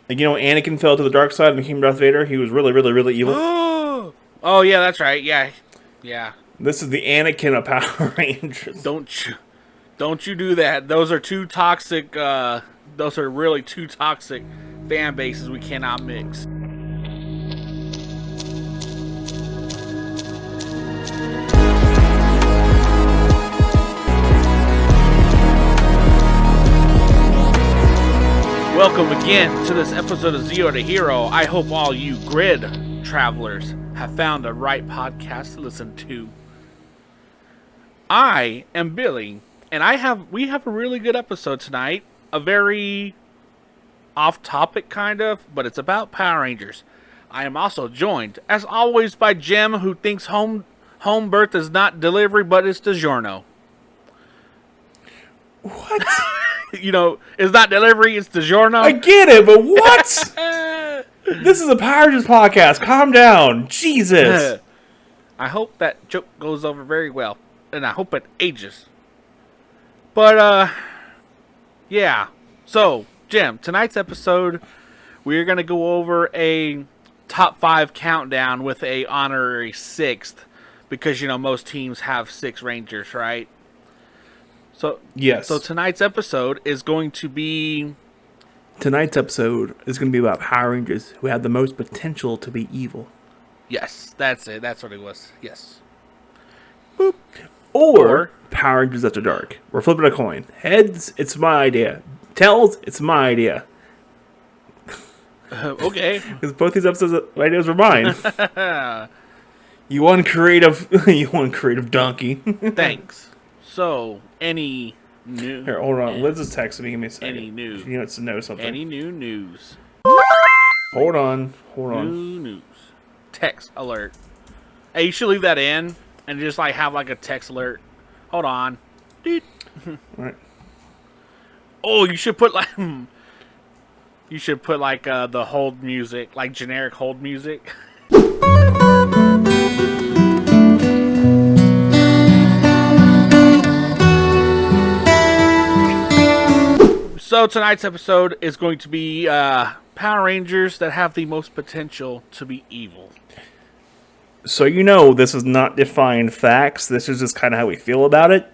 Like, Anakin fell to the dark side and became Darth Vader. He was really, really, really evil. Oh yeah, that's right. Yeah. This is the Anakin of Power Rangers. Don't you do that. Those are too toxic. Those are really two toxic fan bases we cannot mix. Welcome again to this episode of Zero to Hero. I hope all you grid travelers have found the right podcast to listen to. I am Billy, and we have a really good episode tonight. A very off-topic kind of, but it's about Power Rangers. I am also joined, as always, by Jim, who thinks home birth is not delivery, but it's DiGiorno. What? It's not delivery, it's DiGiorno. I get it, but what? This is a Power Rangers podcast. Calm down. Jesus. I hope that joke goes over very well, and I hope it ages. But, yeah. So, Jim, tonight's episode, we're going to go over a top 5 countdown with a honorary 6th, because, most teams have 6 Rangers, right? So yes. So tonight's episode is going to be... Tonight's episode is going to be about Power Rangers who have the most potential to be evil. Yes, that's it. That's what it was. Yes. Boop. Or Power Rangers After Dark. We're flipping a coin. Heads, it's my idea. Tails, it's my idea. Okay. Because both these ideas were mine. You one creative donkey. Thanks. So, any new... Here, hold on. Liz is texting me. Give me a second. Any news? She wants to know something. Any new news? Hold on. New news. Text alert. Hey, you should leave that in and just have a text alert. Hold on. Dude. Right. Oh, you should put the hold music, generic hold music. So tonight's episode is going to be Power Rangers that have the most potential to be evil. So this is not defined facts. This is just kind of how we feel about it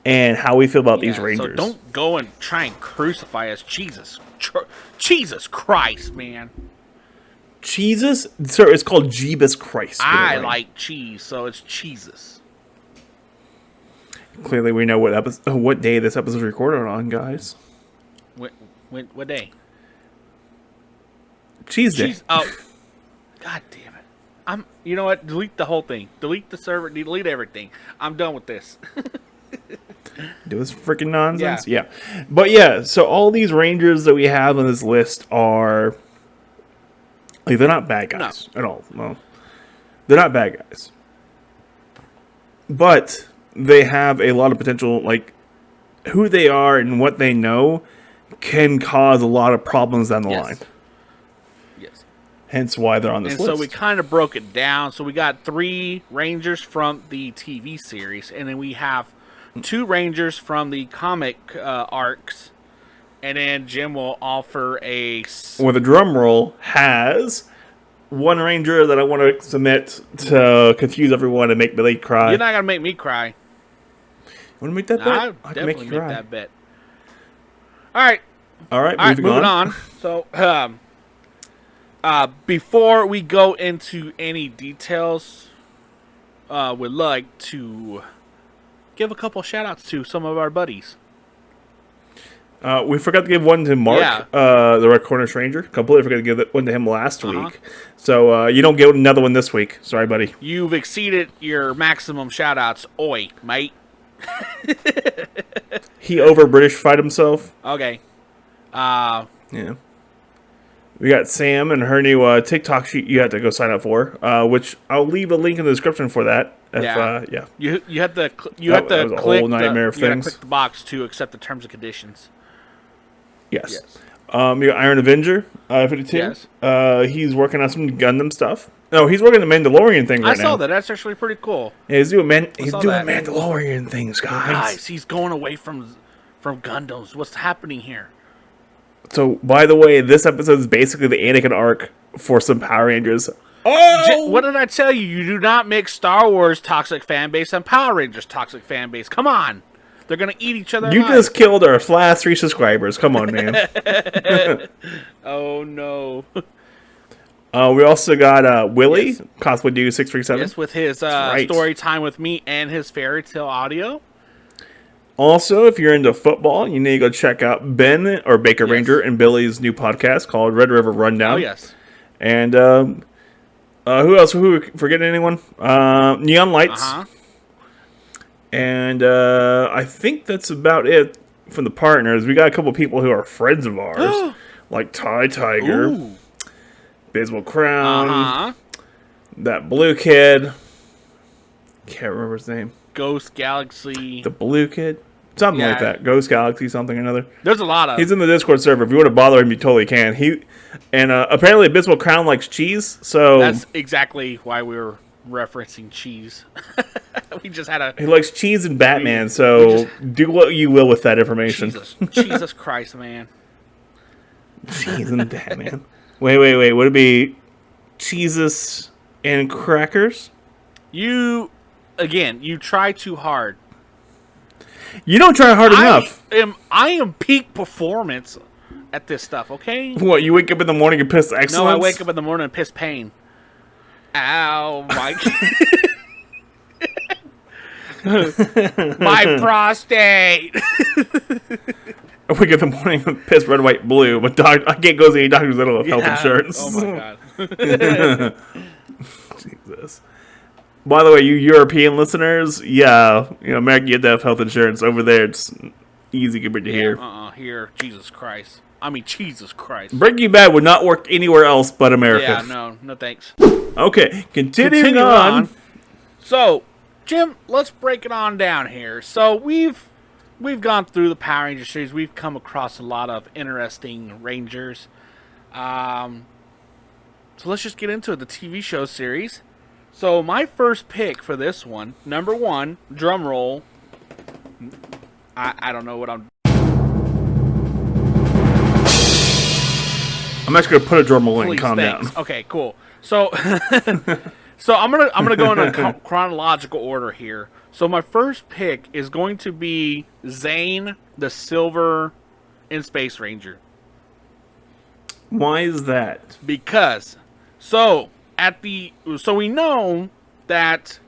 and how we feel about these Rangers. So don't go and try and crucify us. Jesus Christ, man. Jesus? Sir, it's called Jeebus Christ. I like cheese, so it's Jesus. Clearly we know what day this episode is recorded on, guys. What day? Cheese Day. Oh, God damn it! You know what? Delete the whole thing. Delete the server. Delete everything. I'm done with this. Do this freaking nonsense. Yeah. But yeah, so all these Rangers that we have on this list are they're not bad guys at all. No, they're not bad guys, but they have a lot of potential. Who they are and what they know can cause a lot of problems down the line. Yes. Hence why they're on this list. And so we kind of broke it down. So we got 3 Rangers from the TV series, and then we have 2 Rangers from the comic arcs, and then Jim will offer with a drum roll, has one Ranger that I want to submit to confuse everyone and make Billy cry. You're not going to make me cry. Want to make that bet? I'll definitely make that bet. All right, moving on. So, before we go into any details, we'd like to give a couple shout-outs to some of our buddies. We forgot to give one to Mark, the Cornish Ranger. Completely forgot to give one to him last week. So, you don't get another one this week. Sorry, buddy. You've exceeded your maximum shout-outs. Oi, mate. He over British-fied himself. Okay. Yeah. We got Sam and her new TikTok sheet you have to go sign up for, which I'll leave a link in the description for that. You have to click the box to accept the terms and conditions. Yes. You got Iron Avenger 52. Yes. He's working on some Gundam stuff. No, he's working the Mandalorian thing right now. I saw that. That's actually pretty cool. Yeah, he's doing Mandalorian things, guys. Guys, he's going away from Gundams. What's happening here? So, by the way, this episode is basically the Anakin arc for some Power Rangers. Oh! What did I tell you? You do not mix Star Wars toxic fan base and Power Rangers toxic fan base. Come on. They're going to eat each other You alive. just killed our last 3 subscribers. Come on, man. Oh, no. We also got Willie, Cosplay Dude 637. Yes, with his story time with me and his fairy tale audio. Also, if you're into football, you need to go check out Ben, or Baker Ranger, and Billy's new podcast called Red River Rundown. Oh, yes. And who else? Who forgetting anyone? Neon Lights. Uh-huh. And I think that's about it from the partners. We got a couple people who are friends of ours, like Ty Tiger, Ooh. Bismal Crown, Uh-huh. that blue kid. Can't remember his name. Ghost Galaxy. The blue kid? Something like that. Ghost Galaxy, something or another. There's a lot of... He's in the Discord server. If you want to bother him, you totally can. Apparently Abysmal Crown likes cheese, so... That's exactly why we were referencing cheese. We just had a... He likes cheese and Batman, so do what you will with that information. Jesus Christ, man. Cheese and Batman. Wait. Would it be cheeses and crackers? You try too hard. You don't try hard enough. I am peak performance at this stuff, okay? What, you wake up in the morning and piss excellence? No, I wake up in the morning and piss pain. Ow, Mike. My prostate. I wake up in the morning and piss red, white, blue, but I can't go to any doctors that don't have health insurance. Oh, my God. Jesus. By the way, you European listeners, America, you have to have health insurance. Over there, it's easy compared to here. Here, Jesus Christ. I mean, Jesus Christ. Breaking Bad would not work anywhere else but America. Yeah, no thanks. Okay, continuing on. So, Jim, let's break it on down here. So, we've gone through the Power Ranger series. We've come across a lot of interesting Rangers. So, let's just get into it, the TV show series. So, my first pick for this one, number 1, drum roll. I don't know what I'm... I'm actually going to put a drum roll in. Please, Calm thanks. down. Okay, cool. So, I'm gonna go in a chronological order here. So my first pick is going to be Zane, the Silver and Space Ranger. Why is that? Because we know that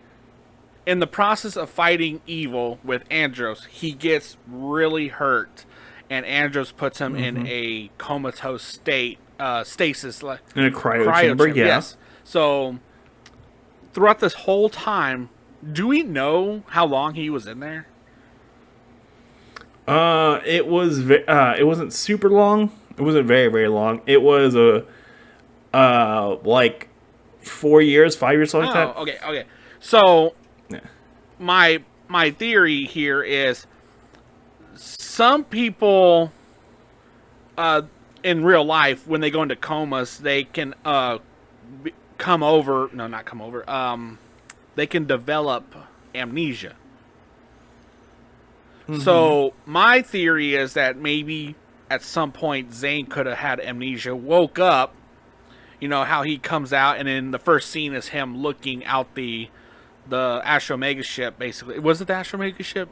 in the process of fighting evil with Andros, he gets really hurt, and Andros puts him in a comatose state, stasis, like in a cryo chamber. Yeah. Yes. So throughout this whole time, do we know how long he was in there? It wasn't super long. It wasn't very, very long. It was like 4 years, 5 years, something like that. Okay. So, my theory here is some people, in real life, when they go into comas, they can they can develop amnesia. So my theory is that maybe at some point Zane could have had amnesia, woke up, how he comes out, and then the first scene is him looking out the Astro Mega ship, basically. Was it the Astro Mega ship?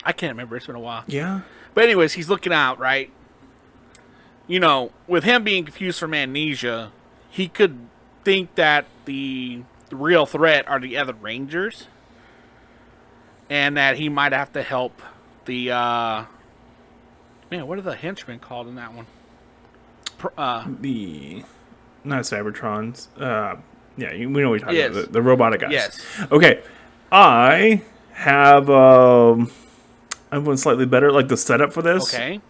I can't remember. It's been a while. Yeah. But anyways, he's looking out, right? With him being confused from amnesia, he could think that the real threat are the other Rangers, and that he might have to help the what are the henchmen called in that one? Not Cybertrons. We know what you're talking about. The robotic guys. Yes. Okay. I have one slightly better, like the setup for this. Okay.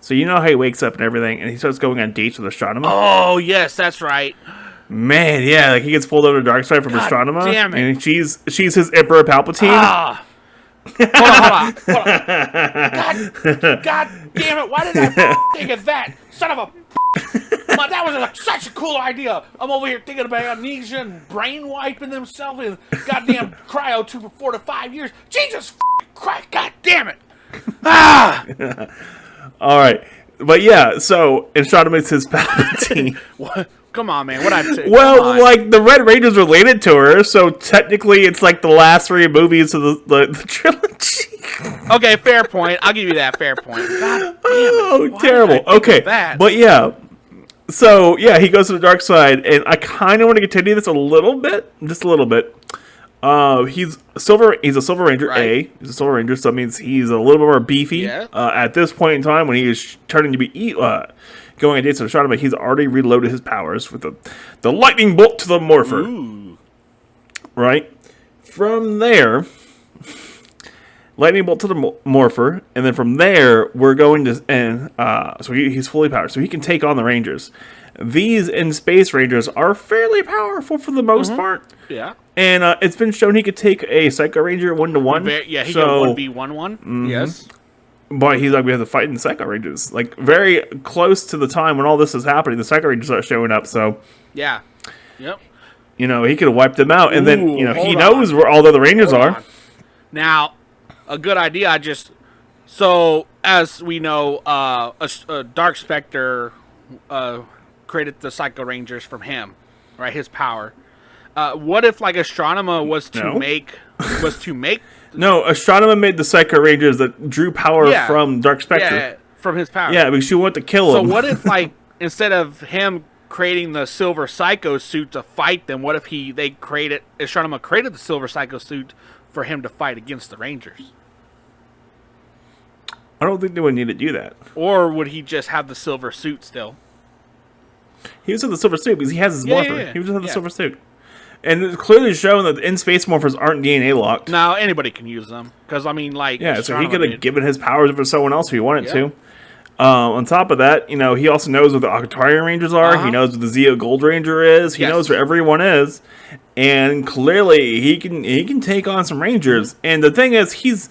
So you know how he wakes up and everything, and he starts going on dates with Astronema? Oh, yes, that's right. Man, yeah, like he gets pulled over to the dark side from Astronema. Damn it. And she's his Emperor Palpatine. Hold on. God damn it, why did I think of that? Son of a... that was such a cool idea. I'm over here thinking about amnesia and brain wiping themselves in goddamn cryo tube for 4 to 5 years. Jesus Christ, God damn it. All right. But yeah, so Astronomus is Palpatine. What? Come on, man. What I'm saying? Well, like the Red Ranger's related to her, so technically it's like the last 3 movies of the trilogy. Okay, fair point. I'll give you that fair point. God damn it. Oh, terrible. Okay, but yeah. So yeah, he goes to the dark side, and I kind of want to continue this a little bit, just a little bit. He's a Silver Ranger, right. He's a Silver Ranger, so that means he's a little bit more beefy. Yeah. At this point in time, when he is turning to be going on dates with Astronomer, he's already reloaded his powers with the lightning bolt to the morpher. Ooh. Right? From there, lightning bolt to the morpher, and then from there, we're going to, and so he's fully powered, so he can take on the Rangers. These in-space Rangers are fairly powerful for the most part. Yeah. And it's been shown he could take a Psycho Ranger 1-to-1. Yeah, he can 1v1. Yes. But he's like, we have to fight in the Psycho Rangers. Like, very close to the time when all this is happening, the Psycho Rangers are showing up, so... Yeah. Yep. You know, he could have wiped them out, and then, you know, he knows where all the other Rangers are. Now, a good idea, So, as we know, a Dark Spectre created the Psycho Rangers from him, right? His power. What if, like, Astronomer was to make... No, Astronomer made the Psycho Rangers that drew power from Dark Spectre. Yeah, from his power. Yeah, because she wanted to kill him. So what if, like, instead of him creating the Silver Psycho suit to fight them, what if Astronomer created the Silver Psycho suit for him to fight against the Rangers? I don't think they would need to do that. Or would he just have the silver suit still? He was in the silver suit because he has his morpher. Yeah. He was in the silver suit. And it's clearly shown that in-space morphers aren't DNA locked. No, anybody can use them. Because, I mean, like... Yeah, so he could have given his powers for someone else if he wanted to. On top of that, you know, he also knows what the Octarian Rangers are. He knows what the Zeo Gold Ranger is. He knows where everyone is. And clearly, he can take on some Rangers. And the thing is, he's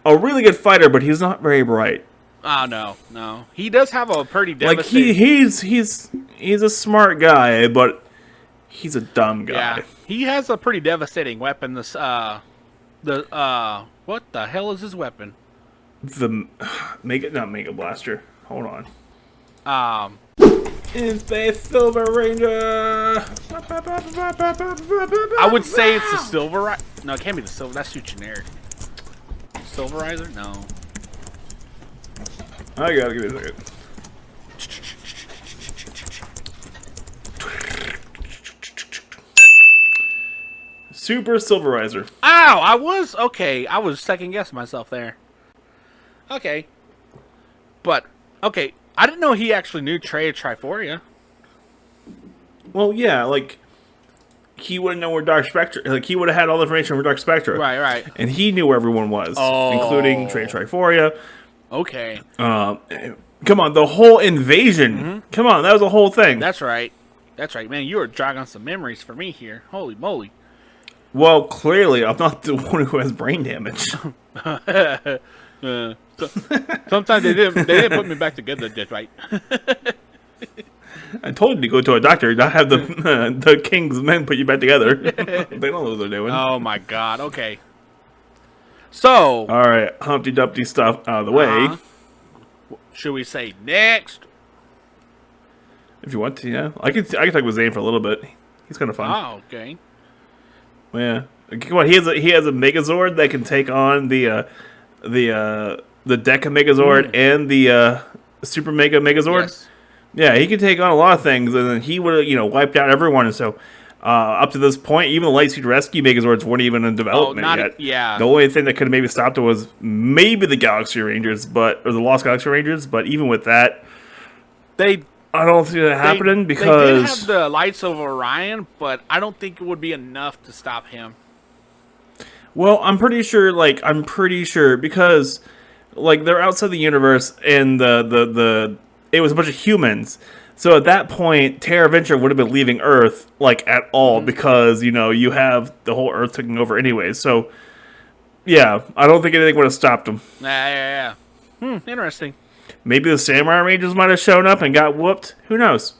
a really good fighter, but he's not very bright. Oh, no. He does have a pretty devastating... Like, he's a smart guy, but... He's a dumb guy. Yeah, he has a pretty devastating weapon. What the hell is his weapon? Not Mega Blaster. Hold on. In Space Silver Ranger. I would say it's the Silver. No, it can't be the Silver. That's too generic. Silverizer? No. I gotta give it a second. Super Silverizer. Ow! I was second guessing myself there. Okay. But, okay. I didn't know he actually knew Triforia. Well, yeah, like, he wouldn't know where Dark Spectre... Like, he would have had all the information for Dark Spectre. Right. And he knew where everyone was, including Triforia. Okay. Come on, the whole invasion. Come on, that was the whole thing. That's right. Man, you were jogging some memories for me here. Holy moly. Well, clearly, I'm not the one who has brain damage. Sometimes they didn't put me back together just right. I told you to go to a doctor, not have the king's men put you back together. They don't know what they're doing. Oh my god, okay. So... Alright, Humpty Dumpty stuff out of the way. Should we say next? If you want to, yeah. I can talk with Zane for a little bit. He's kind of fun. Oh, okay. Yeah. Come on, he has a Megazord that can take on the Deca Megazord and the Super Mega Megazord. Yes. Yeah, he can take on a lot of things, and then he would have, wiped out everyone. And so, up to this point, even the Lightspeed Rescue Megazords weren't even in development yet. The only thing that could have maybe stopped it was maybe the Galaxy Rangers, or the Lost Galaxy Rangers. But even with that, I don't see that happening because... They did have the Lights over Orion, but I don't think it would be enough to stop him. Well, I'm pretty sure because, like, they're outside the universe and it was a bunch of humans. So at that point, Terra Venture would have been leaving Earth, like, at all because, you have the whole Earth taking over anyways. So, yeah, I don't think anything would have stopped them. Yeah. Interesting. Maybe the Samurai Rangers might have shown up and got whooped. Who knows?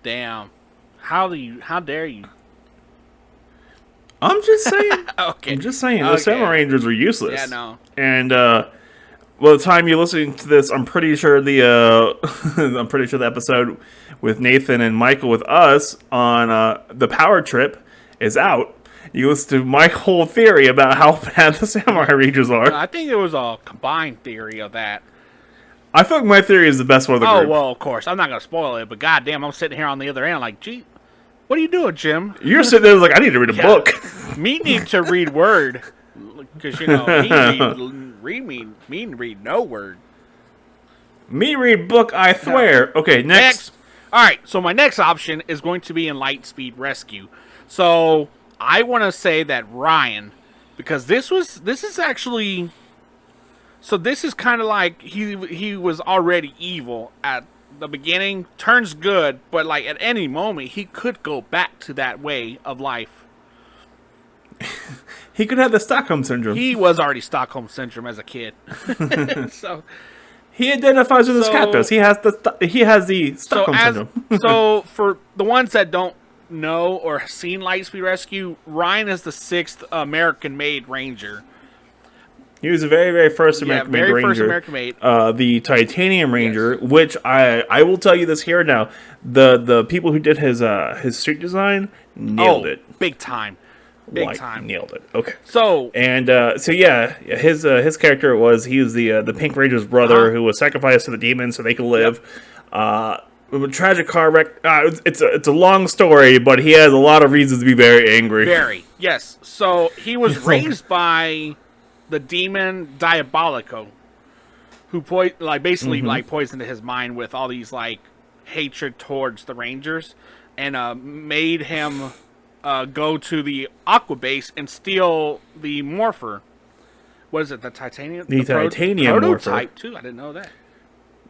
Damn. How dare you? I'm just saying. Okay. I'm just saying. The Samurai Rangers were useless. Yeah, no. And Well, the time you're listening to this, I'm pretty sure the episode with Nathan and Michael with us on the Power Trip is out. You listen to my whole theory about how bad the Samurai Rangers are. I think it was a combined theory of that. I feel like my theory is the best one of the group. Oh, well, of course. I'm not going to spoil it, but goddamn, I'm sitting here on the other end like, gee, what are you doing, Jim? You're sitting there like, I need to read a book. Me need to read Word. Because, you know, me read no Word. Me read book, I swear. No. Okay, next. All right, so my next option is going to be in Lightspeed Rescue. So I want to say that Ryan, because this is actually, so this is kind of like he was already evil at the beginning, turns good, but like at any moment he could go back to that way of life. He could have the Stockholm Syndrome. He was already Stockholm Syndrome as a kid. So he identifies with his captors. He has the Stockholm Syndrome. So for the ones that don't know or seen Lightspeed Rescue, Ryan is the 6th American-made Ranger. He was the very, very first American-made Ranger. First American-made. The Titanium Ranger, which I will tell you this here now. The people who did his suit design nailed it. Big time. Big time. Nailed it. Okay. So his character was the Pink Ranger's brother who was sacrificed to the demons so they could live. Yep. A tragic car wreck. It's a long story, but he has a lot of reasons to be very angry. Very, yes. So he was raised by the demon Diabolico, who basically poisoned his mind with all these like hatred towards the Rangers, and made him go to the Aqua base and steal the Morpher. What is it? The Titanium. The Titanium prototype too. I didn't know that.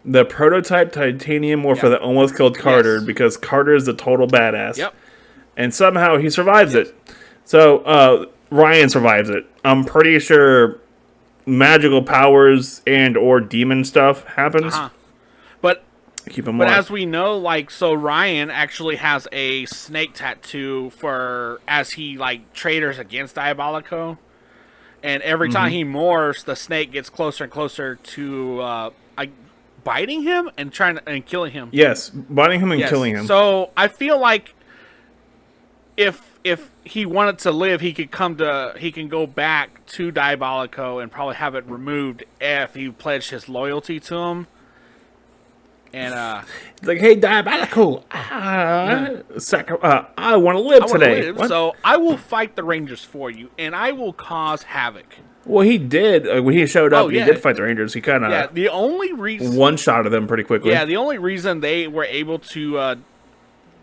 The prototype Titanium Morpher that almost killed Carter because Carter is a total badass. Yep. And somehow he survives it. So Ryan survives it. I'm pretty sure magical powers and or demon stuff happens. But keep in mind. But as we know, like, so Ryan actually has a snake tattoo as he like traders against Diabolico. And every time he morphs, the snake gets closer and closer to biting him and killing him. Yes, biting him and killing him. So I feel like if he wanted to live, he can go back to Diabolico and probably have it removed if he pledged his loyalty to him. And it's like, hey, Diabolico, I want to live today. So I will fight the Rangers for you, and I will cause havoc. Well, he did. When he showed up, he did fight the Rangers. He kind of the only reason one-shotted them pretty quickly. Yeah, the only reason they were able to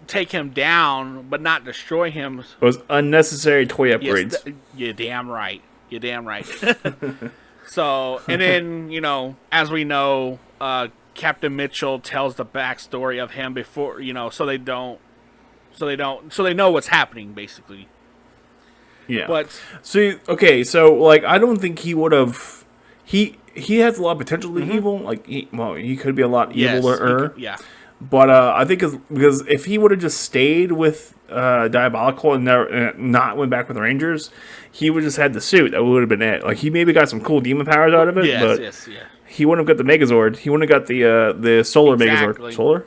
take him down but not destroy him was unnecessary toy upgrades. Yes, you're damn right. You're damn right. So, and then as we know, Captain Mitchell tells the backstory of him before so they know what's happening basically. Yeah. But see, okay, so like I don't think he would have. He has a lot of potential to be evil. Like he could be a lot eviler. Yeah. But I think because if he would have just stayed with Diabolical and not went back with the Rangers, he would have just had the suit. That would have been it. Like he maybe got some cool demon powers out of it. Yes. He wouldn't have got the Megazord. He wouldn't have got the Solar Megazord. Solar?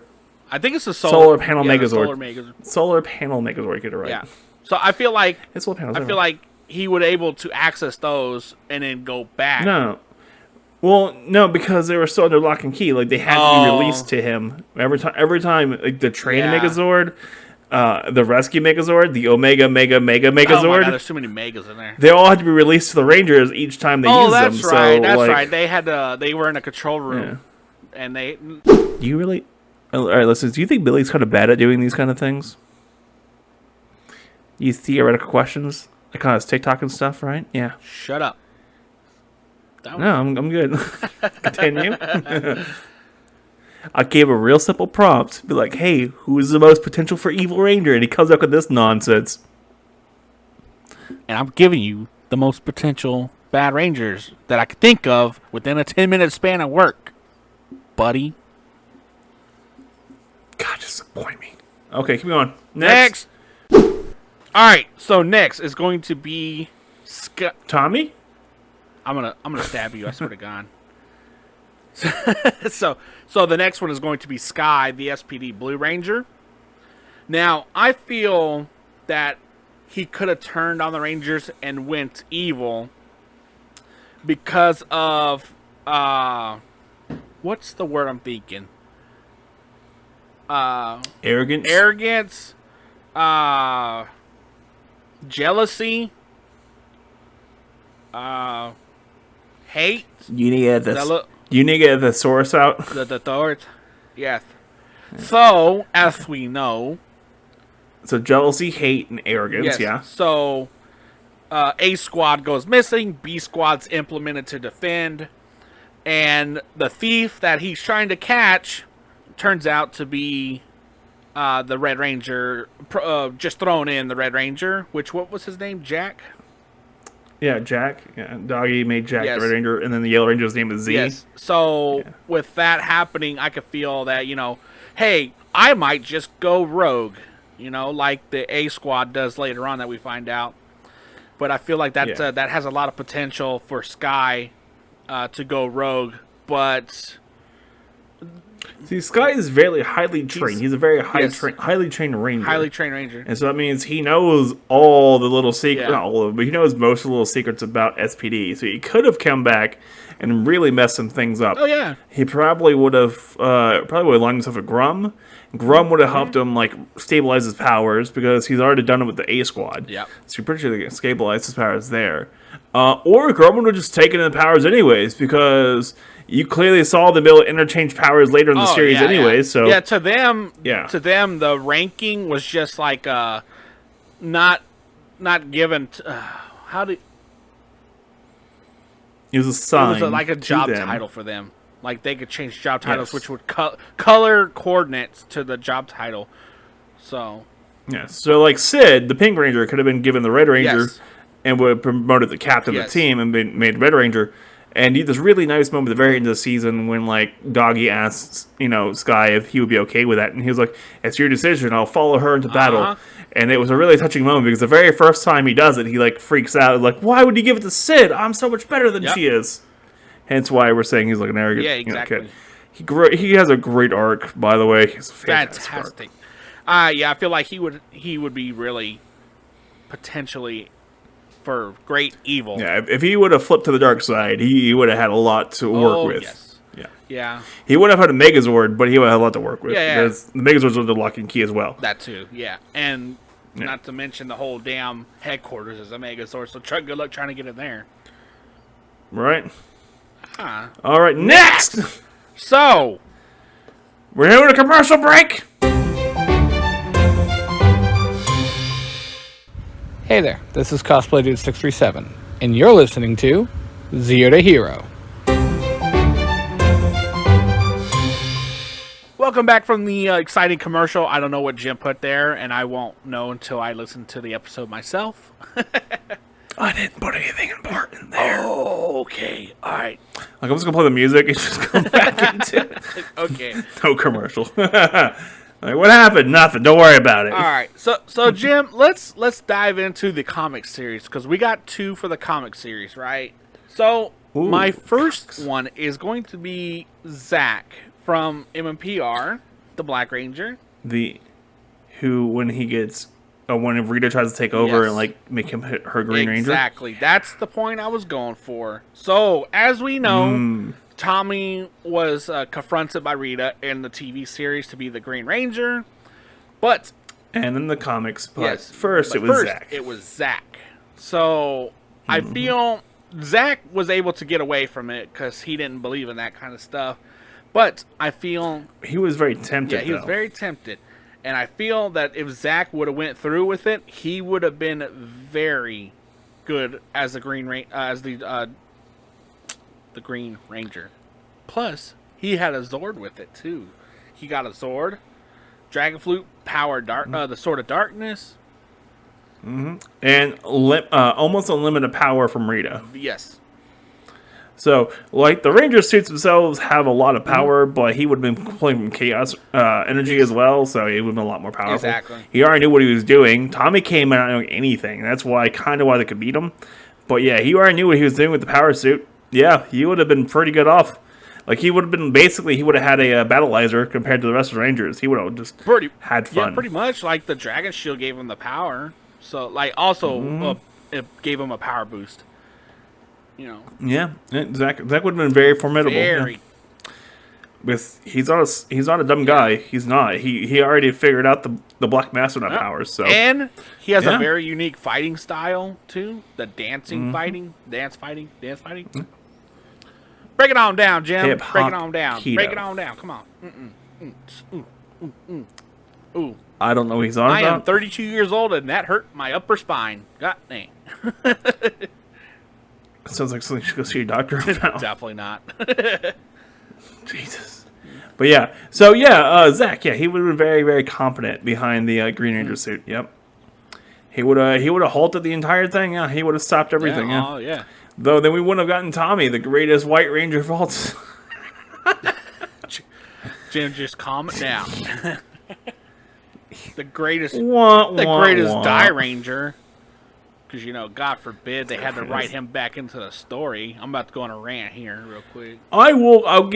I think it's a solar panel Megazord. Megazord. Solar panel Megazord. You get it right. Yeah. So I feel like like he would able to access those and then go back. No. Well, no, because they were still under lock and key. Like they had to be released to him every time. Like the Train Megazord, the Rescue Megazord, the Omega Mega Megazord. Oh my God, there's too many megas in there. They all had to be released to the Rangers each time they used them. That's right. That's right. They had they were in a control room, and they. Do you really? All right, listen. Do you think Billy's kind of bad at doing these kind of things? These theoretical questions, like on his TikTok and stuff, right? Yeah. Shut up. No, I'm good. Continue. I gave a real simple prompt. Be like, hey, who is the most potential for Evil Ranger? And he comes up with this nonsense. And I'm giving you the most potential bad Rangers that I could think of within a 10-minute span of work, buddy. God, disappoint me. Okay, keep going. Next. All right, so next is going to be Tommy. I'm gonna stab you. I swear to God. So the next one is going to be Sky, the SPD Blue Ranger. Now, I feel that he could have turned on the Rangers and went evil because of what's the word I'm thinking? Arrogance, jealousy, hate. You need to get the source out. The third, yes. So, as we know, so jealousy, hate, and arrogance. yes. Yeah. So, A squad goes missing. B squad's implemented to defend, and the thief that he's trying to catch turns out to be the Red Ranger. Just thrown in the Red Ranger, which what was his name? Jack. Yeah, Jack. Yeah, Doggy made Jack Yes. the Red Ranger, and then the Yellow Ranger's name is Z. Yes. So with that happening, I could feel that, hey, I might just go rogue, like the A squad does later on that we find out. But I feel like that that has a lot of potential for Sky to go rogue. But see, Sky is very highly trained. He's a very highly trained ranger. Highly trained ranger. And so that means he knows all the little secrets, Yeah. not all of them, but he knows most of the little secrets about SPD. So he could have come back and really messed some things up. Oh, yeah. He probably would have aligned himself with Grum. Grum would have helped him stabilize his powers because he's already done it with the A squad. Yep. So you're pretty sure they can stabilize his powers there. Or Grum would have just taken the powers anyways because you clearly saw them able to interchange powers later in the series anyway. So to them, the ranking was just like not given. How did it was a sign? It was like a job title for them. Like they could change job titles, which would color coordinates to the job title. So yeah, so like Sid, the Pink Ranger, could have been given the Red Ranger and would have promoted the captain of the team and been made Red Ranger. And he had this really nice moment at the very end of the season when, Doggy asks, Sky if he would be okay with that. And he was like, it's your decision. I'll follow her into battle. And it was a really touching moment because the very first time he does it, he, freaks out. Why would you give it to Sid? I'm so much better than she is. Hence why we're saying he's, an arrogant exactly. kid. He has a great arc, by the way. He's fantastic. I feel like he would be really potentially for great evil. Yeah, if he would have flipped to the dark side, he would have had a lot to work with. Yes. Yeah. He would have had a Megazord, but he would have had a lot to work with. Yeah. Because the Megazords are the locking key as well. That too, yeah. And not to mention the whole damn headquarters is a Megazord, so good luck trying to get in there. Right. All right, next! So, we're having a commercial break! Hey there, this is Cosplay Dude 637, and you're listening to Zero to Hero. welcome back from the exciting commercial. I don't know what Jim put there, and I won't know until I listen to the episode myself. I didn't put anything important there. Oh, okay. All right. I'm just going to play the music and just come back into it. Okay. No commercial. What happened? Nothing. Don't worry about it. All right. So Jim, let's dive into the comic series because we got 2 for the comic series, right? So my first one is going to be Zach from MMPR, the Black Ranger. Who when he gets when Rita tries to take over and make him hit her Green Ranger. Exactly. That's the point I was going for. So as we know. Tommy was confronted by Rita in the TV series to be the Green Ranger, and in the comics, first it was Zach. So I feel Zach was able to get away from it because he didn't believe in that kind of stuff. But I feel he was very tempted. Yeah, he was very tempted, and I feel that if Zach would have went through with it, he would have been very good as the Green the Green Ranger. Plus, he had a Zord with it too. He got a Zord, Dragon Flute, Power, the Sword of Darkness, and almost unlimited power from Rita. Yes. So, the Ranger suits themselves have a lot of power, but he would have been playing from Chaos energy as well, so he would have been a lot more powerful. Exactly. He already knew what he was doing. Tommy came out not knowing anything. That's why they could beat him. But yeah, he already knew what he was doing with the power suit. Yeah, he would have been pretty good off. Like, he would have been, basically, he would have had a battleizer compared to the rest of the Rangers. He would have just had fun. Yeah, pretty much. Like, the Dragon Shield gave him the power. So, like, also, it gave him a power boost. You know. Yeah, Zach would have been very formidable. Very. Yeah. He's not a dumb guy. He's not. He already figured out the Black Mastodon powers. So, and he has a very unique fighting style too. The dancing fighting, dance fighting. Break it on down, Jim. Break it on down. Keto. Break it on down. Come on. Ooh. I don't know what he's on I about. am 32 years old and that hurt my upper spine. God dang. Sounds like something you should go see your doctor about. Definitely not. Jesus. But yeah, so yeah, Zach, he would have been very, very competent behind the Green Ranger suit. Yep. He would have halted the entire thing. Yeah, he would have stopped everything. Yeah. Oh yeah. Though then we wouldn't have gotten Tommy, the greatest White Ranger of all time. Jim, just calm it down. the greatest wah. Die Ranger. Because, you know, God forbid they had to write him back into the story. I'm about to go on a rant here real quick. I'll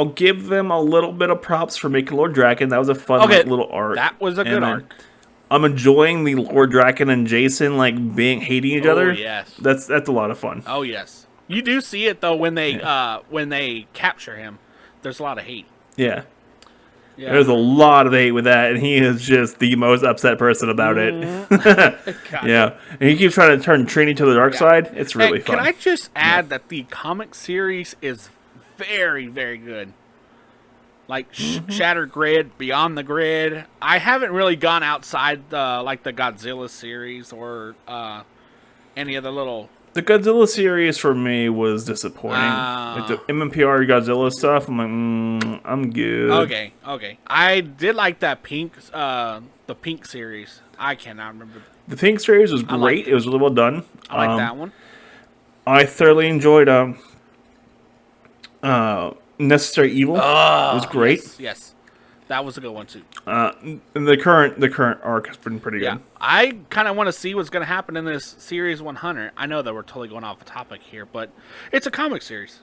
give them a little bit of props for making Lord Draken. That was a fun little arc. That was a good arc. I'm enjoying the Lord Draken and Jason hating each other. Yes. That's a lot of fun. Oh yes. You do see it though when they capture him. There's a lot of hate. Yeah. There's a lot of hate with that, and he is just the most upset person about it. Yeah. And he keeps trying to turn Trini to the dark side. It's really fun. Can I just add that the comic series is very, very good. Like Shattered Grid, Beyond the Grid. I haven't really gone outside the Godzilla series or any of the little... The Godzilla series for me was disappointing. Like the MMPR Godzilla stuff, I'm like, I'm good. Okay. I did like that the Pink series. I cannot remember. The Pink series was great. It was really well done. I like that one. I thoroughly enjoyed Necessary Evil. It was great. Yes. That was a good one too. And the current arc has been pretty good. I kind of want to see what's going to happen in this series 100. I know that we're totally going off the topic here, but it's a comic series.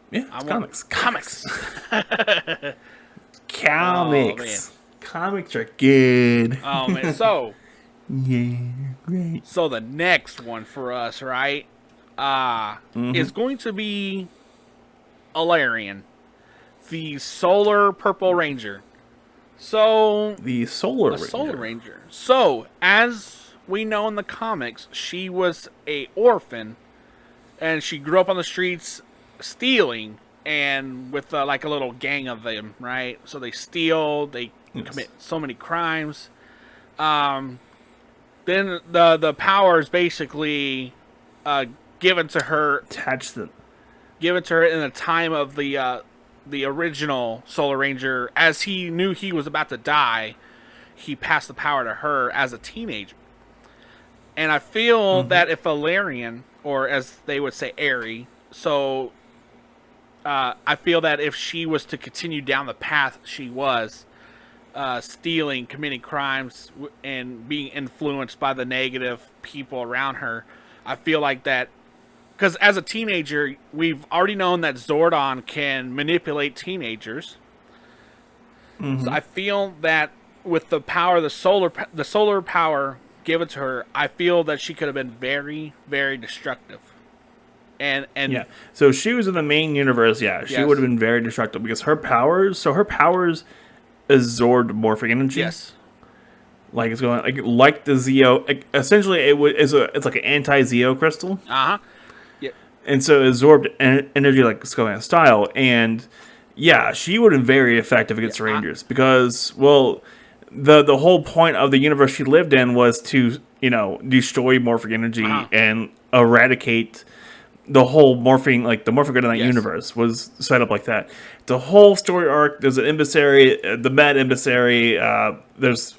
Yeah, it's comics. Comics. Comics. Comics are good. Oh man, so yeah, great. So the next one for us, right, is going to be Alarian. The Solar Purple Ranger. So the Solar Ranger. So, as we know in the comics, she was a orphan, and she grew up on the streets stealing, and with like a little gang of them, right? So they steal, they commit so many crimes. Then the power is basically given to her. Given to her in the time of the original Solar Ranger. As he knew he was about to die, he passed the power to her as a teenager. And I feel that if Alarian, or as they would say, Aerie, so I feel that if she was to continue down the path she was, stealing, committing crimes, and being influenced by the negative people around her, I feel like that. Because as a teenager, we've already known that Zordon can manipulate teenagers. So I feel that with the power, the solar power given to her, I feel that she could have been very, very destructive. And yeah, so she was in the main universe. Yeah, she would have been very destructive because her powers. So her powers absorb morphic energy. Yes. Like it's going like the Zeo. Essentially, it's like an anti-Zeo crystal. And so it absorbed energy like Skullman style. And yeah, she would have been very effective against the Rangers because, well, the whole point of the universe she lived in was to, destroy morphic energy and eradicate the whole morphing, like the morphic grid in that universe was set up like that. The whole story arc, there's an emissary, the mad emissary, there's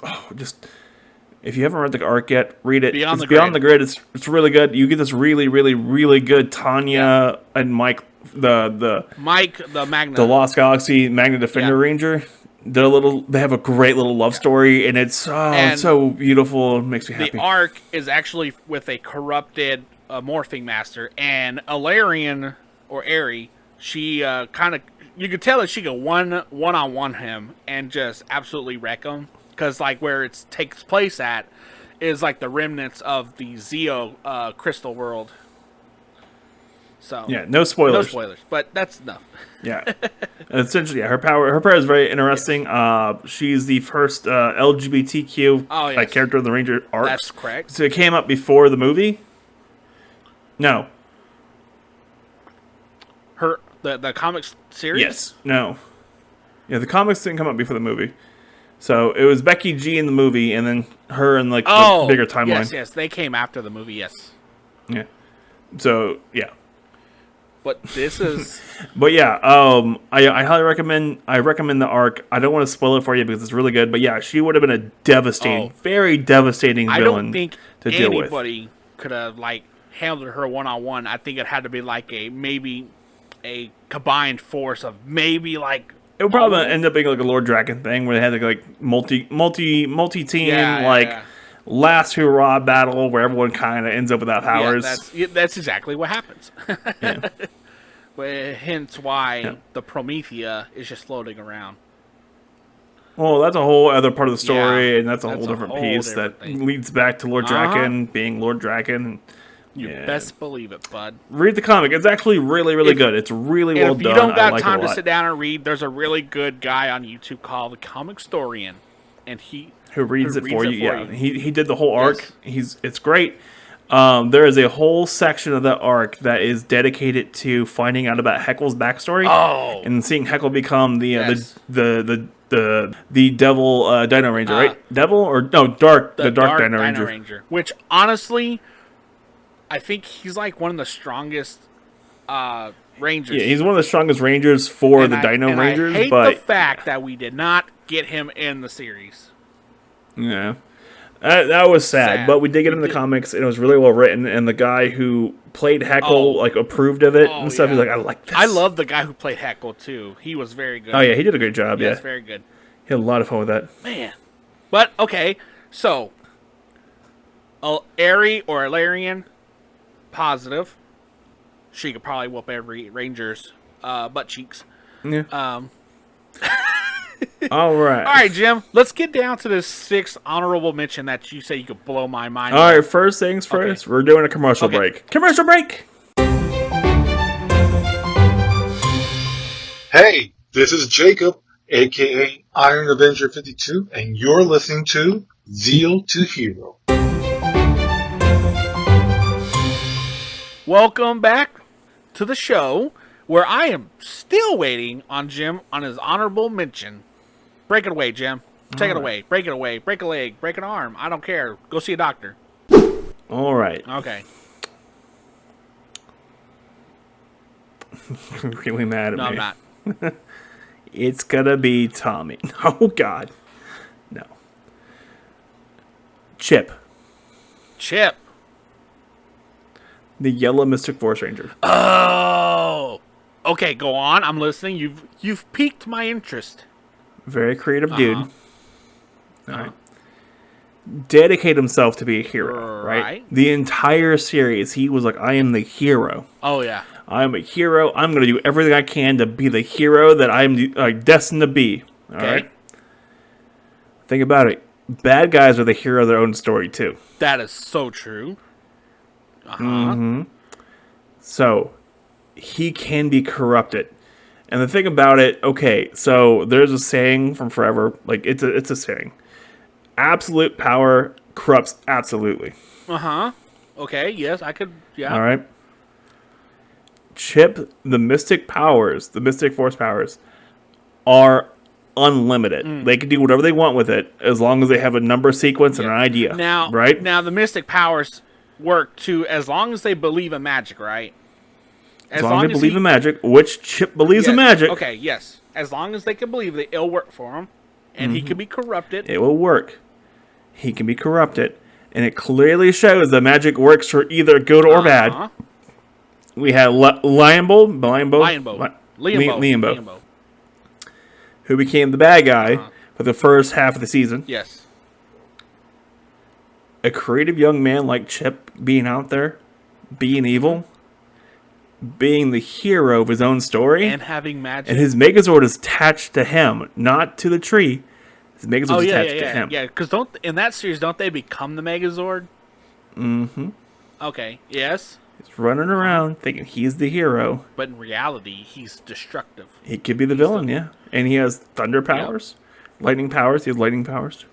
if you haven't read the arc yet, read it. Beyond the Grid. It's really good. You get this really, really, really good Tanya and Mike, the Magna, the Lost Galaxy Magna Defender Ranger. They have a great little love story, and it's so beautiful. It makes me happy. The arc is actually with a corrupted morphing master, and Alarian or Aerie she kind of, you could tell that she could one-on-one him and just absolutely wreck him. Because, like, where it takes place at is, like, the remnants of the Zeo crystal world. So yeah, no spoilers. No spoilers, but that's enough. Yeah. Essentially, yeah, her power is very interesting. Yes. She's the first LGBTQ character in the Ranger arc. That's correct. So it came up before the movie? No. The comics series? Yes. No. Yeah, the comics didn't come up before the movie. So it was Becky G in the movie, and then her in like the bigger timeline. Yes, they came after the movie. Yes. Yeah. So yeah. But this is. But yeah, I highly recommend. I recommend the arc. I don't want to spoil it for you because it's really good. But yeah, she would have been a devastating, very devastating villain. I don't think to deal with. Anybody could have like handled her one-on-one. I think it had to be like maybe a combined force of maybe like. It would probably end up being like a Lord Dragon thing where they had like multi team last hurrah battle where everyone kind of ends up without powers. Yeah, that's exactly what happens. Yeah. Hence why the Promethea is just floating around. Well, that's a whole other part of the story, and that's a whole different piece that leads back to Lord Draken being Lord Draken. You best believe it, bud. Read the comic. It's actually really, really good. It's really well done. If you don't got time to sit down and read, there's a really good guy on YouTube called The Comic Storian, and who reads it for you. Yeah, he did the whole arc. Yes. It's great. There is a whole section of the arc that is dedicated to finding out about Heckle's backstory and seeing Heckle become the devil Dino Ranger, right? Devil or no dark the dark Dino Ranger. Which honestly, I think he's like one of the strongest Rangers. Yeah, he's one of the strongest Rangers for the Dino Rangers. I hate the fact that we did not get him in the series. Yeah. That was sad, but we did get him in the comics, and it was really well written, and the guy who played Heckle approved of it and stuff. He's like, I like this. I love the guy who played Heckle, too. He was very good. Oh, yeah, he did a great job, Yes, very good. He had a lot of fun with that. Man. But, okay, so, Aerie or Alarian, positive. She could probably whoop every Ranger's butt cheeks. Yeah. All right. All right, Jim. Let's get down to this 6th honorable mention that you say you could blow my mind. All right, first things first. Okay. We're doing a commercial break. Commercial break! Hey, this is Jacob, a.k.a. Iron Avenger 52, and you're listening to Zeal to Hero. Welcome back to the show, where I am still waiting on Jim on his honorable mention. Break it away, Jim. Take it away. Break it away. Break a leg. Break an arm. I don't care. Go see a doctor. All right. Okay. You're really mad at me. No, I'm not. It's gonna be Tommy. Oh, God. No. Chip. The yellow Mystic Force Ranger. Oh! Okay, go on. I'm listening. You've piqued my interest. Very creative dude. All right. Dedicate himself to be a hero, right? The entire series, he was like, I am the hero. Oh, yeah. I'm a hero. I'm going to do everything I can to be the hero that I'm destined to be. All right? Think about it. Bad guys are the hero of their own story, too. That is so true. Mm-hmm. So, he can be corrupted. And the thing about it, okay, so there's a saying from forever, like it's a saying. Absolute power corrupts absolutely. Okay, yes, I could, yeah. All right. Chip, the Mystic powers, the Mystic Force powers, are unlimited. They can do whatever they want with it as long as they have a number sequence and an idea. Now, right? Now, the Mystic powers work too as long as they believe in magic, right? As long as they believe in magic, which Chip believes in magic. Okay, yes. As long as they can believe it, it'll work for him. And he can be corrupted. It will work. He can be corrupted. And it clearly shows that magic works for either good or bad. We had Liambo, who became the bad guy for the first half of the season. Yes. A creative young man like Chip being out there, being evil, being the hero of his own story. And having magic. And his Megazord is attached to him, not to the tree. His Megazord is attached to him. Yeah, because in that series, don't they become the Megazord? Mm-hmm. Okay, yes. He's running around thinking he's the hero. But in reality, he's destructive. He could be the villain, yeah. And he has thunder powers, lightning powers. He has lightning powers.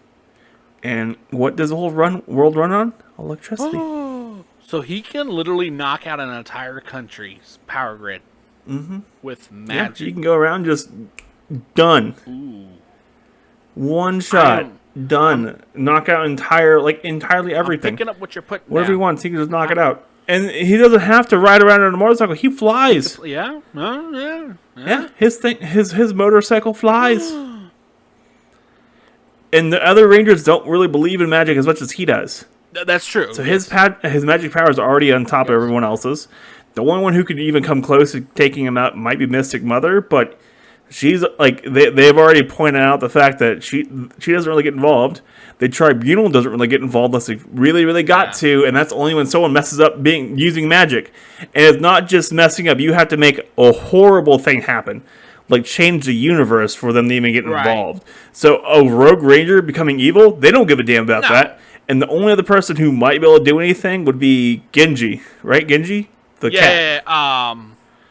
And what does the whole world run on? Electricity. So he can literally knock out an entire country's power grid with magic. Yeah, you can go around just done. Ooh. One shot, done. Knock out entirely everything. I'm picking up what you're putting Whatever down. he wants, he can just knock it out. And he doesn't have to ride around on a motorcycle. He flies. Yeah. Yeah, his motorcycle flies. And the other Rangers don't really believe in magic as much as he does. That's true. So his magic power is already on top of everyone else's. The only one who could even come close to taking him out might be Mystic Mother, but she's like they've already pointed out the fact that she doesn't really get involved. The Tribunal doesn't really get involved unless they really got to, and that's only when someone messes up using magic. And it's not just messing up; you have to make a horrible thing happen, like change the universe for them to even get involved. So a Rogue Ranger becoming evil, they don't give a damn about that. And the only other person who might be able to do anything would be Genji, right? Genji, the cat. Yeah.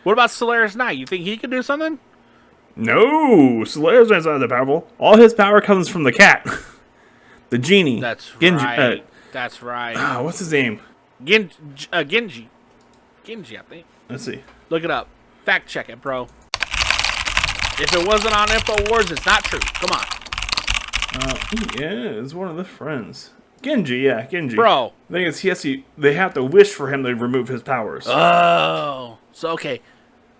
What about Solaris Knight? You think he could do something? No, Solaris Knight's not that powerful. All his power comes from the cat, the genie. That's Genji, right. That's right. What's his name? Genji. Genji, I think. Let's see. Look it up. Fact check it, bro. If it wasn't on InfoWars, it's not true. Come on. Yeah, it's one of the friends. Genji. Bro. The thing is, they have to wish for him to remove his powers. Oh. So, okay.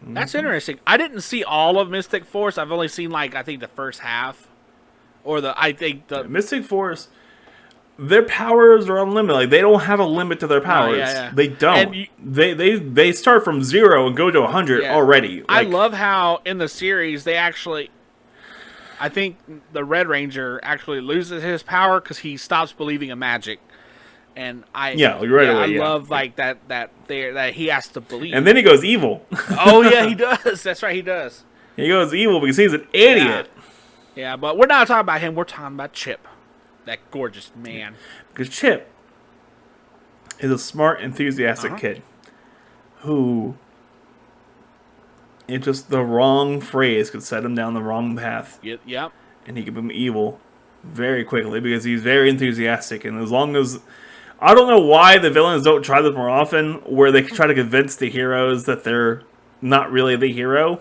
That's interesting. I didn't see all of Mystic Force. I've only seen, I think the first half. Or Mystic Force, their powers are unlimited. Like, they don't have a limit to their powers. Yeah. They don't. They start from 0 and go to 100 already. I love how in the series they actually... I think the Red Ranger actually loses his power because he stops believing in magic, and I love that he has to believe, and then he goes evil. Oh yeah, he does. That's right, he does. He goes evil because he's an idiot. Yeah, but we're not talking about him. We're talking about Chip, that gorgeous man. Because Chip is a smart, enthusiastic kid who. It's just the wrong phrase could set him down the wrong path. Yep. And he could become evil very quickly because he's very enthusiastic. And as long as... I don't know why the villains don't try this more often, where they try to convince the heroes that they're not really the hero.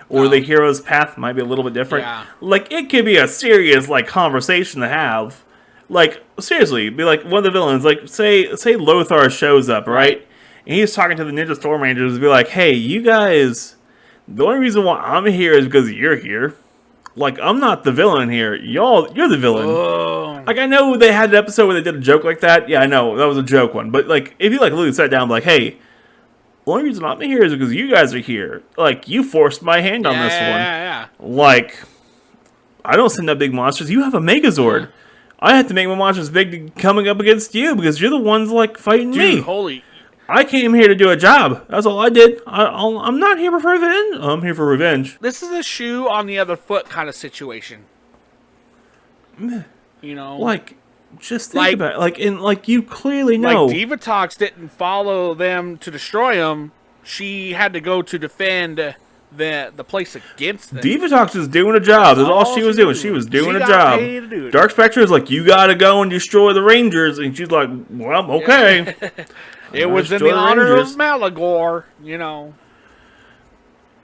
Or the hero's path might be a little bit different. Yeah. Like, it could be a serious, conversation to have. Like, seriously, be like, one of the villains, say Lothar shows up, right? And he's talking to the Ninja Storm Rangers and be like, hey, you guys, the only reason why I'm here is because you're here. Like, I'm not the villain here. You're the villain. Oh. Like, I know they had an episode where they did a joke like that. Yeah, I know. That was a joke one. But, if you, literally sat down and be like, hey, the only reason I'm here is because you guys are here. Like, you forced my hand on this one. Yeah. Like, I don't send up big monsters. You have a Megazord. I have to make my monsters big coming up against you because you're the ones, fighting me. Dude, holy... I came here to do a job. That's all I did. I'm not here for revenge. I'm here for revenge. This is a shoe on the other foot kind of situation. You know? Just think about it. You clearly know. Divatox didn't follow them to destroy them. She had to go to defend the place against them. Divatox is doing a job. That's all she was doing. She was doing a job. Paid to do it. Dark Spectre is like, you gotta go and destroy the Rangers. And she's like, well, okay. It was in the honor of Malagor, you know.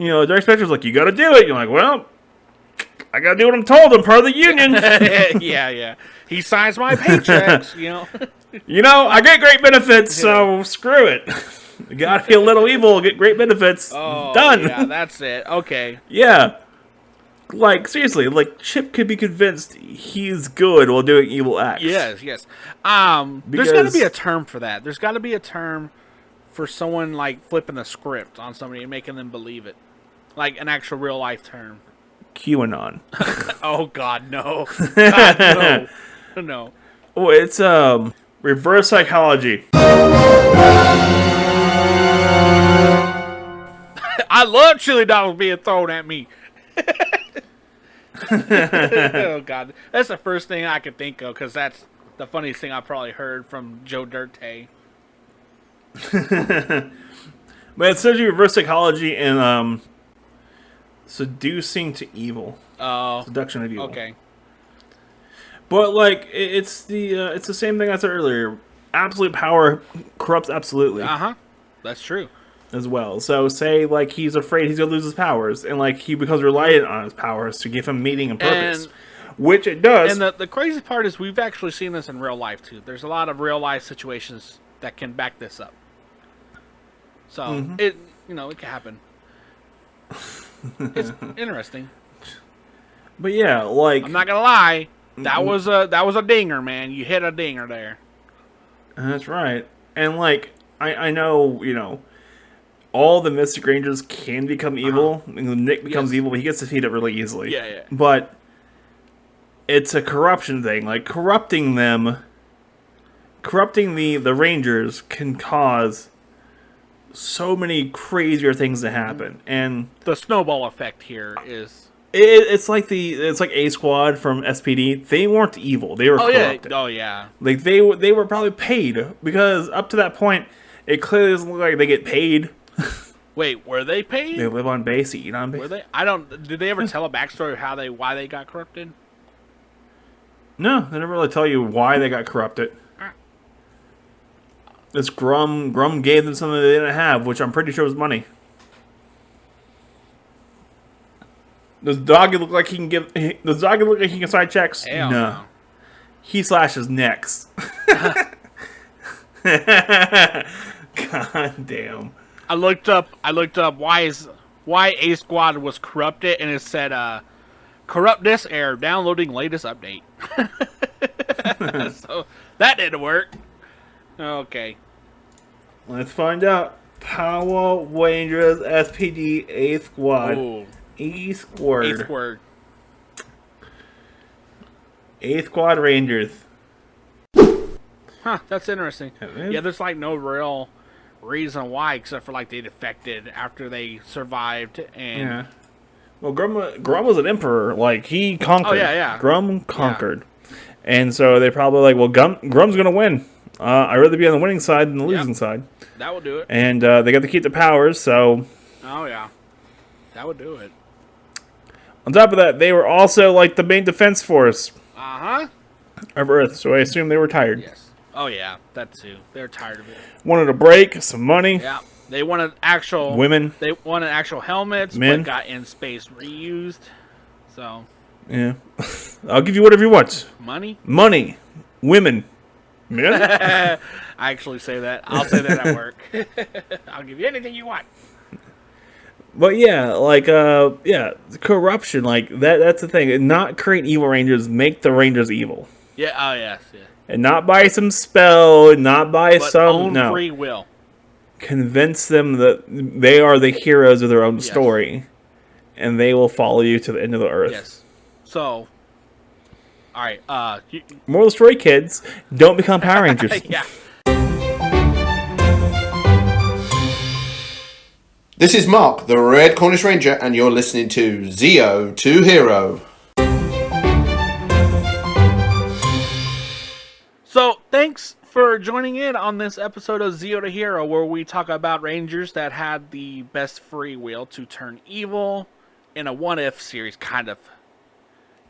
Dark Spectre's like, you gotta do it. You're like, well, I gotta do what I'm told. I'm part of the union. Yeah. He signs my paychecks, you know. I get great benefits, so screw it. You gotta be a little evil, get great benefits. Oh, done. Yeah, that's it. Okay. Yeah. Seriously, Chip could be convinced he's good while doing evil acts. Yes. There's got to be a term for that. There's got to be a term for someone, flipping the script on somebody and making them believe it. Like an actual real-life term. QAnon. Oh, God, no. God, no. No. Oh, it's, reverse psychology. I love chili dogs being thrown at me. Oh, God. That's the first thing I could think of, because that's the funniest thing I probably heard from Joe Dirte. But it's such a reverse psychology and seducing to evil. Oh. Seduction of evil. Okay. But like it's the same thing I said earlier. Absolute power corrupts absolutely. That's true. As well. So say like he's afraid he's gonna lose his powers, and like he becomes reliant on his powers to give him meaning and purpose. Which it does. And the crazy part is we've actually seen this in real life too. There's a lot of real life situations that can back this up. So it can happen. It's interesting. But yeah, like I'm not gonna lie, that was a dinger, man. You hit a dinger there. That's right. And like I know, all the Mystic Rangers can become evil. Nick becomes evil, but he gets defeated really easily. Yeah. But it's a corruption thing. Like corrupting the Rangers can cause so many crazier things to happen. And the snowball effect here is it's like A Squad from SPD. They weren't evil. They were corrupted. Oh yeah. Like they were probably paid, because up to that point it clearly doesn't look like they get paid. Wait, were they paid? They live on base, eat on base. Were they? Did they ever tell a backstory of why they got corrupted? No, they never really tell you why they got corrupted. This Grum gave them something they didn't have, which I'm pretty sure was money. Does Doggy look like he can sign checks? Hell no. He slashes necks. God damn. I looked up why A Squad was corrupted, and it said corrupt disk error, downloading latest update. So that didn't work. Okay. Let's find out. Power Rangers SPD A Squad. Ooh. E Squad. A Squad. A Squad Rangers. Huh, that's interesting. Yeah, there's like no real reason why, except for like they defected after they survived and. Yeah. Well, Grum was an emperor. Like he conquered. Oh yeah. Grum conquered, and so they probably like, well, Grum's gonna win. I'd rather be on the winning side than the losing side. That would do it. And they got to keep the powers, so. Oh yeah, that would do it. On top of that, they were also like the main defense force. Of Earth, so I assume they were tired. Yes. Oh yeah, that too. They're tired of it. Wanted a break, some money. Yeah. They wanted actual women. They wanted actual helmets, men. But got in space reused. So. Yeah. I'll give you whatever you want. Money. Women. Men. I actually say that. I'll say that at work. I'll give you anything you want. But yeah, like corruption, like that's the thing. Not create evil Rangers, make the Rangers evil. Yeah, oh yes, yeah. And not by some spell, not by but some own free will. Convince them that they are the heroes of their own story, and they will follow you to the end of the earth. Yes. So, all right. Moral of the story, kids: don't become Power Rangers. Yeah. This is Mark, the Red Cornish Ranger, and you're listening to Zeo to Hero. So, thanks for joining in on this episode of Zeo to Hero, where we talk about Rangers that had the best free will to turn evil in a what-if series, kind of.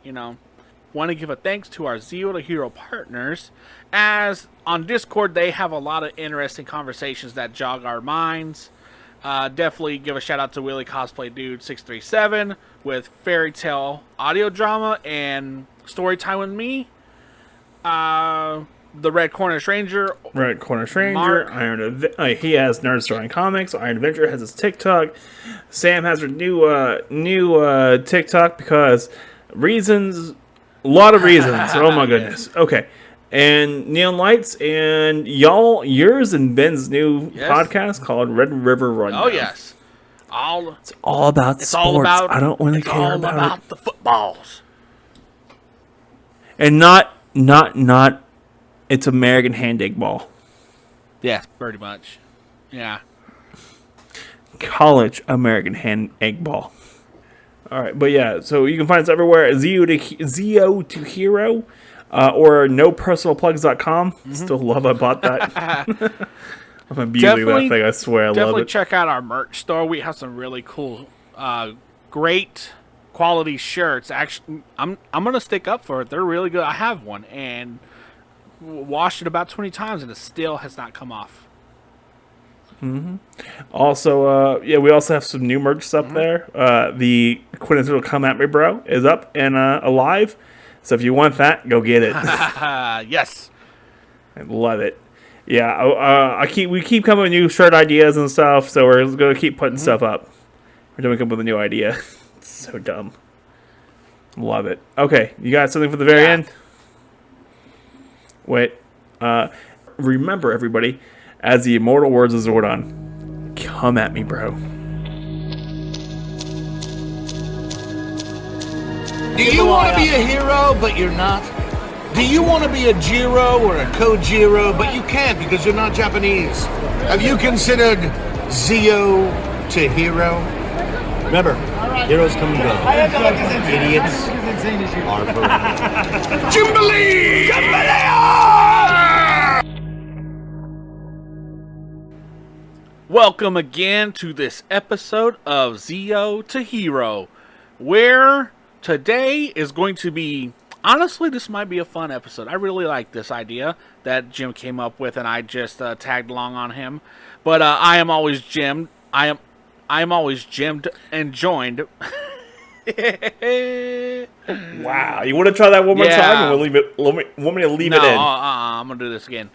Want to give a thanks to our Zeo to Hero partners, as on Discord they have a lot of interesting conversations that jog our minds. Definitely give a shout out to Willie Cosplay Dude 637 with Fairy Tale audio drama and Story Time with Me. The Red Cornish Ranger. Red Cornish Ranger. Mark. He has Nerd Story and Comics. Iron Adventure has his TikTok. Sam has her new TikTok because reasons. A lot of reasons. Oh my goodness. Okay. And Neon Lights and yours and Ben's new podcast called Red River Rundown. Oh yes, it's all about sports. I don't really care about the footballs. And not it's American hand egg ball. Yeah, pretty much. Yeah. college American hand egg ball. All right, but yeah, so you can find us everywhere. Zeo to Hero, or nopersonalplugs.com. Still love I bought that. I'm abusing that thing. I swear, I love it. Definitely check out our merch store. We have some really cool, great quality shirts. Actually, I'm gonna stick up for it. They're really good. I have one and washed it about 20 times, and it still has not come off. Also, we also have some new merch up there. The Quintessential Come At Me Bro is up and alive. So if you want that, go get it. Yes. I love it. Yeah, we keep coming with new shirt ideas and stuff, so we're going to keep putting stuff up. We're doing come up with a new idea. It's so dumb. Love it. Okay, you got something for the very end? Wait. Remember, everybody, as the immortal words of Zordon, come at me, bro. Do you want to be a hero, but you're not? Do you want to be a Jiro or a Kojiro, but you can't because you're not Japanese? Have you considered Zeo to Hero? Remember, heroes come and go. Idiots are forever. Jimbalee! Welcome again to this episode of Zeo to Hero, where today is going to be, honestly, this might be a fun episode. I really like this idea that Jim came up with, and I just tagged along on him. But I am always Jim. I am always Jimmed and joined. Wow, you want to try that one more time? Or we'll leave it. Want me to leave it in? I'm gonna do this again.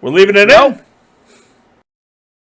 We're leaving it in.